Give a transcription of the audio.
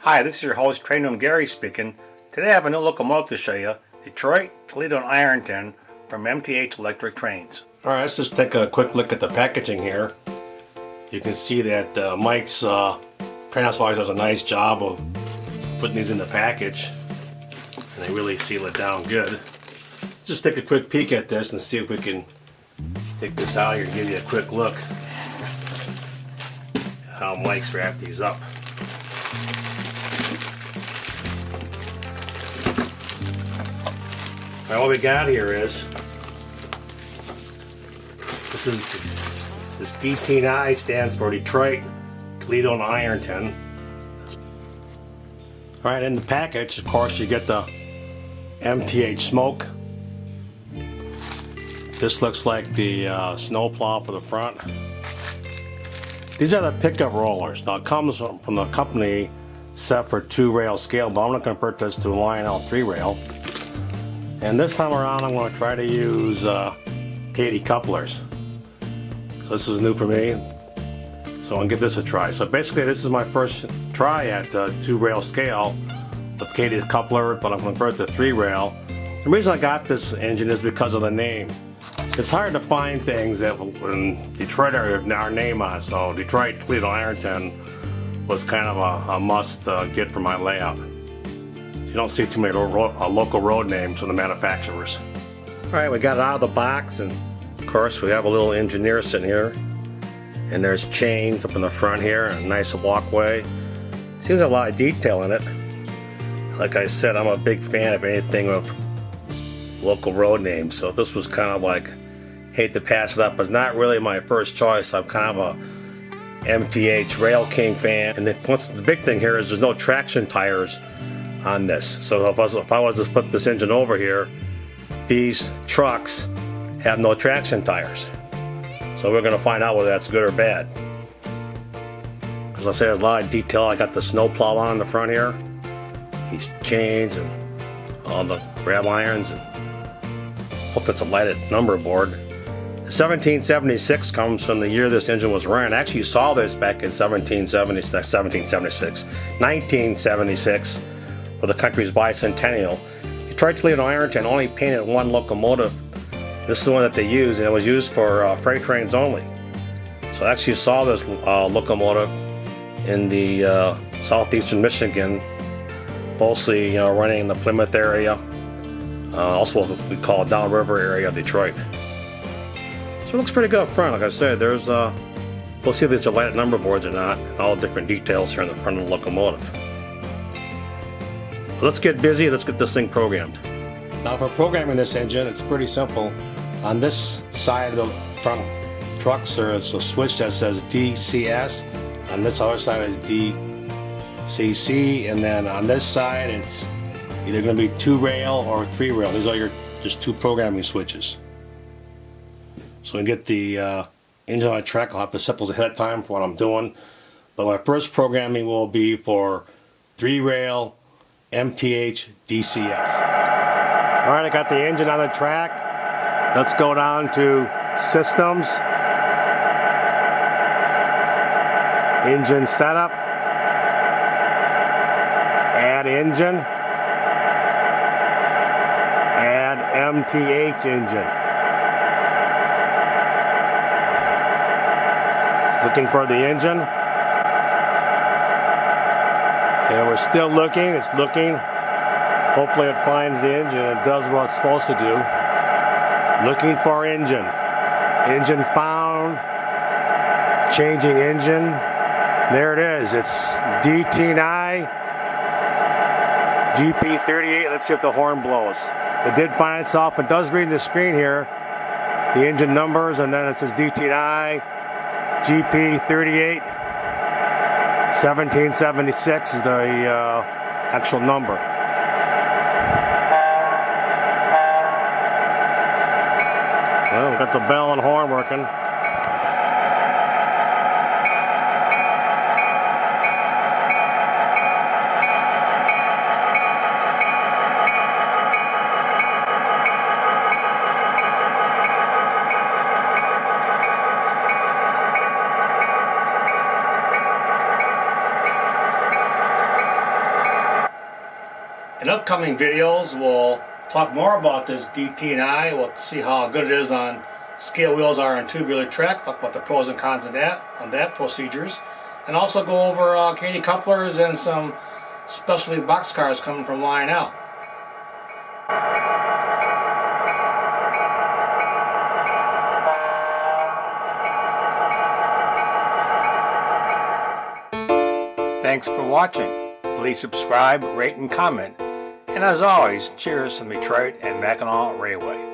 Hi, this is your host, Train Room Gary speaking. Today I have a new locomotive to show you, Detroit, Toledo, and Ironton from MTH Electric Trains. Alright, let's just take a quick look at the packaging here. You can see that Mike's Train House always does a nice job of putting these in the package, and they really seal it down good. Just take a quick peek at this and see if we can take this out here and give you a quick look at how Mike's wrapped these up. Alright, what we got here is this DT and I stands for Detroit, Toledo, and Ironton. Alright, in the package, of course, you get the MTH smoke. This looks like the snow plow for the front. These are the pickup rollers. Now, it comes from the company set for 2-rail scale, but I'm going to convert this to a Lionel 3-rail. And this time around, I'm going to try to use Katie couplers. So this is new for me, so I'm going to give this a try. So basically, this is my first try at 2-rail scale with Katie's coupler, but I'm going to convert to 3-rail. The reason I got this engine is because of the name. It's hard to find things that in Detroit are our name on, so Detroit, Toledo, Ironton was kind of a must get for my layout. You don't see too many local road names from the manufacturers. Alright, we got it out of the box, and of course we have a little engineer sitting here, and there's chains up in the front here, and a nice walkway. Seems a lot of detail in it. Like I said, I'm a big fan of anything with local road names, so this was kind of like, hate to pass it up, but it's not really my first choice. I'm kind of a MTH Rail King fan, and the big thing here is there's no traction tires on this. So if I was to flip this engine over here, these trucks have no traction tires. So we're going to find out whether that's good or bad. As I say, there's a lot of detail. I got the snow plow on the front here, these chains and all the grab irons, and hope that's a lighted number board. 1776 comes from the year this engine was ran. Actually, you saw this back in 1976 for the country's bicentennial. Detroit, Toledo, and Ironton only painted one locomotive. This is the one that they used, and it was used for freight trains only. So I actually saw this locomotive in the southeastern Michigan, mostly running in the Plymouth area, also what we call downriver area of Detroit. So it looks pretty good up front. Like I said, there's we'll see if these are lighted number boards or not, and all the different details here in the front of the locomotive. Let's get busy, let's get this thing programmed. Now for programming this engine, it's pretty simple. On this side of the front trucks, there's a switch that says DCS. On this other side is DCC, and then on this side it's either going to be 2-rail or 3-rail. These are your just two programming switches. So when I get the engine on the track, I'll have to set those ahead of time for what I'm doing. But my first programming will be for 3-rail MTH DCS. Alright, I got the engine on the track. Let's go down to Systems, Engine Setup, Add Engine, Add MTH Engine. Looking for the engine. And we're still looking, it's looking. Hopefully it finds the engine and does what it's supposed to do. Looking for engine. Engine found. Changing engine. There it is. It's DT and I GP38. Let's see if the horn blows. It did find itself. It does read the screen here, the engine numbers, and then it says DT and I GP38. 1776 is the actual number. Well, we've got the bell and horn working. In upcoming videos, we'll talk more about this DT and I. We'll see how good it is on scale wheels are on tubular track, talk about the pros and cons of that procedures, and also go over Katie couplers and some specialty boxcars coming from line out. Thanks for watching. Please subscribe, rate, and comment. And as always, cheers from Detroit and Mackinac Railway.